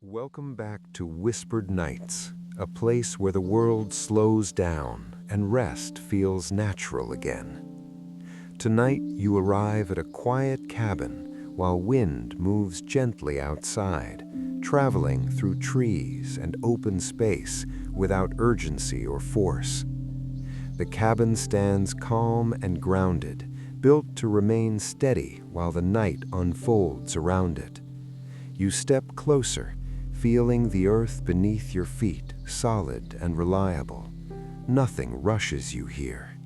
Welcome back to Whispered Nights, a place where the world slows down and rest feels natural again. Tonight you arrive at a quiet cabin while wind moves gently outside, traveling through trees and open space without urgency or force. The cabin stands calm and grounded, built to remain steady while the night unfolds around it. You step closer, feeling the earth beneath your feet solid and reliable. Nothing rushes you here.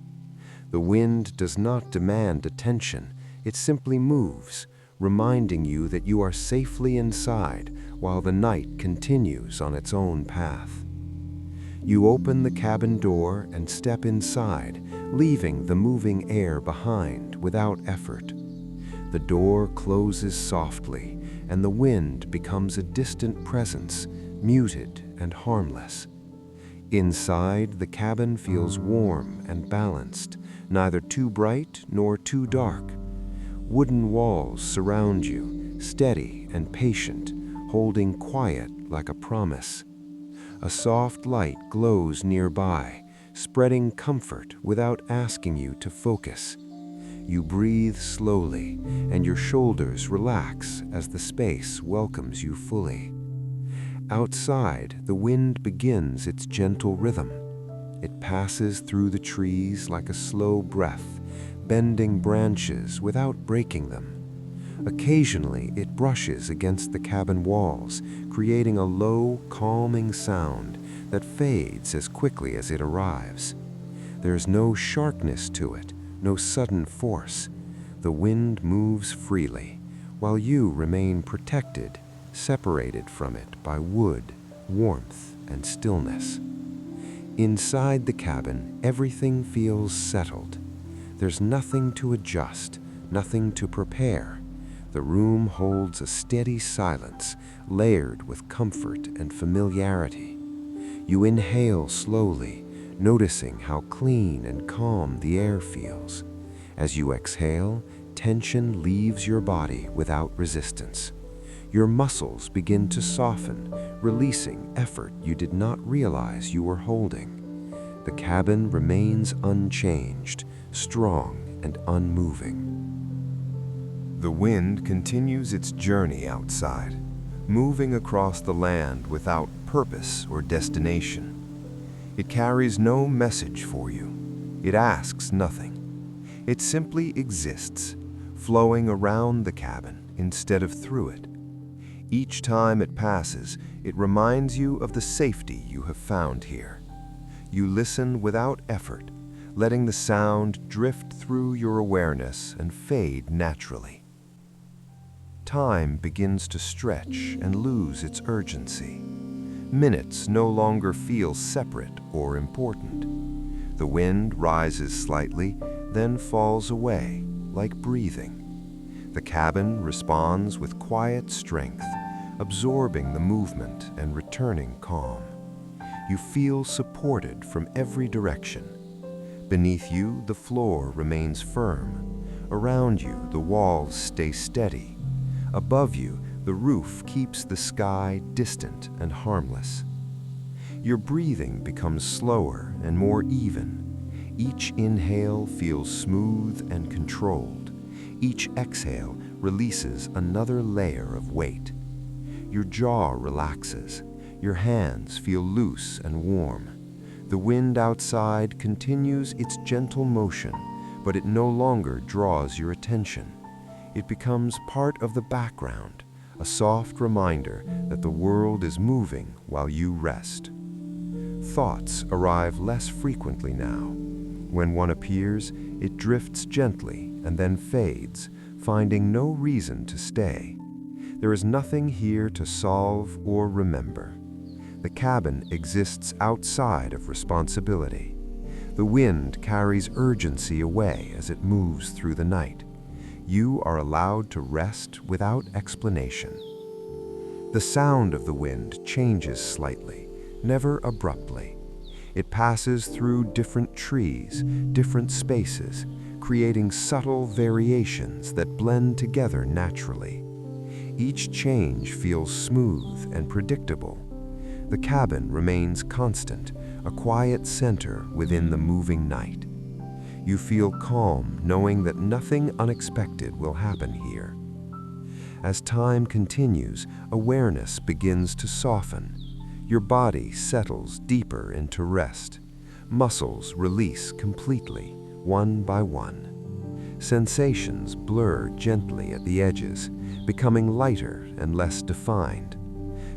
The wind does not demand attention, it simply moves, reminding you that you are safely inside while the night continues on its own path. You open the cabin door and step inside, leaving the moving air behind without effort. The door closes softly, and the wind becomes a distant presence, muted and harmless. Inside, the cabin feels warm and balanced, neither too bright nor too dark. Wooden walls surround you, steady and patient, holding quiet like a promise. A soft light glows nearby, spreading comfort without asking you to focus. You breathe slowly, and your shoulders relax as the space welcomes you fully. Outside, the wind begins its gentle rhythm. It passes through the trees like a slow breath, bending branches without breaking them. Occasionally, it brushes against the cabin walls, creating a low, calming sound that fades as quickly as it arrives. There's no sharpness to it, no sudden force. The wind moves freely, while you remain protected, separated from it by wood, warmth, and stillness. Inside the cabin, everything feels settled. There's nothing to adjust, nothing to prepare. The room holds a steady silence, layered with comfort and familiarity. You inhale slowly, noticing how clean and calm the air feels. As you exhale, tension leaves your body without resistance. Your muscles begin to soften, releasing effort you did not realize you were holding. The cabin remains unchanged, strong and unmoving. The wind continues its journey outside, moving across the land without purpose or destination. It carries no message for you. It asks nothing. It simply exists, flowing around the cabin instead of through it. Each time it passes, it reminds you of the safety you have found here. You listen without effort, letting the sound drift through your awareness and fade naturally. Time begins to stretch and lose its urgency. Minutes no longer feel separate or important. The wind rises slightly, then falls away, like breathing. The cabin responds with quiet strength, absorbing the movement and returning calm. You feel supported from every direction. Beneath you, the floor remains firm. Around you, the walls stay steady. Above you, the roof keeps the sky distant and harmless. Your breathing becomes slower and more even. Each inhale feels smooth and controlled. Each exhale releases another layer of weight. Your jaw relaxes. Your hands feel loose and warm. The wind outside continues its gentle motion, but it no longer draws your attention. It becomes part of the background, a soft reminder that the world is moving while you rest. Thoughts arrive less frequently now. When one appears, it drifts gently and then fades, finding no reason to stay. There is nothing here to solve or remember. The cabin exists outside of responsibility. The wind carries urgency away as it moves through the night. You are allowed to rest without explanation. The sound of the wind changes slightly, never abruptly. It passes through different trees, different spaces, creating subtle variations that blend together naturally. Each change feels smooth and predictable. The cabin remains constant, a quiet center within the moving night. You feel calm knowing that nothing unexpected will happen here. As time continues, awareness begins to soften. Your body settles deeper into rest. Muscles release completely, one by one. Sensations blur gently at the edges, becoming lighter and less defined.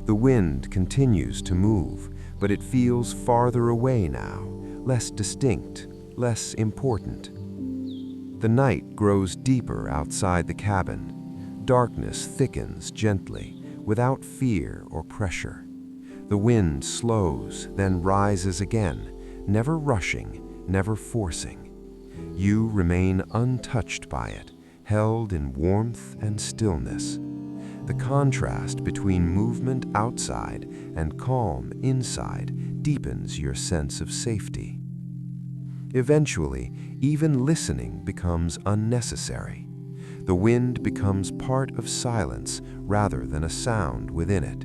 The wind continues to move, but it feels farther away now, less distinct, less important. The night grows deeper outside the cabin. Darkness thickens gently, without fear or pressure. The wind slows, then rises again, never rushing, never forcing. You remain untouched by it, held in warmth and stillness. The contrast between movement outside and calm inside deepens your sense of safety. Eventually, even listening becomes unnecessary. The wind becomes part of silence rather than a sound within it.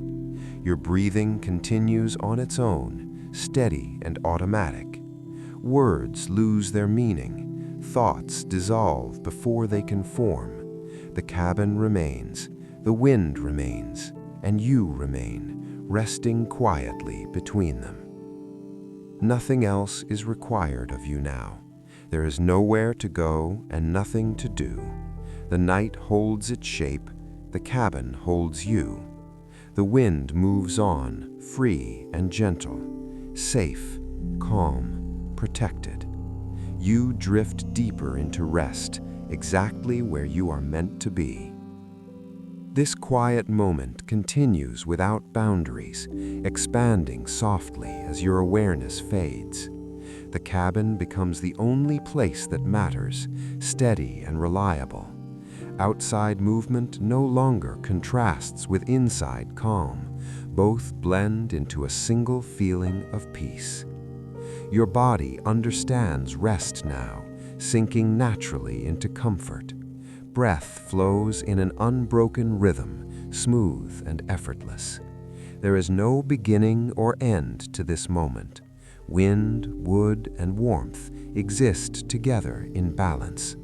Your breathing continues on its own, steady and automatic. Words lose their meaning. Thoughts dissolve before they can form. The cabin remains, the wind remains, and you remain, resting quietly between them. Nothing else is required of you now. There is nowhere to go and nothing to do. The night holds its shape, the cabin holds you. The wind moves on, free and gentle, safe, calm, protected. You drift deeper into rest, exactly where you are meant to be. This quiet moment continues without boundaries, expanding softly as your awareness fades. The cabin becomes the only place that matters, steady and reliable. Outside movement no longer contrasts with inside calm. Both blend into a single feeling of peace. Your body understands rest now, sinking naturally into comfort. Breath flows in an unbroken rhythm, smooth and effortless. There is no beginning or end to this moment. Wind, wood, and warmth exist together in balance.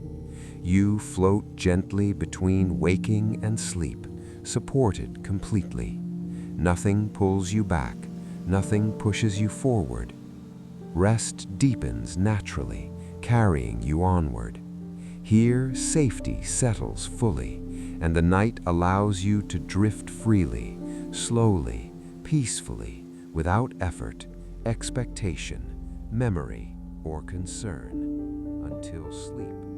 You float gently between waking and sleep, supported completely. Nothing pulls you back, nothing pushes you forward. Rest deepens naturally, carrying you onward. Here, safety settles fully, and the night allows you to drift freely, slowly, peacefully, without effort, expectation, memory, or concern, until sleep.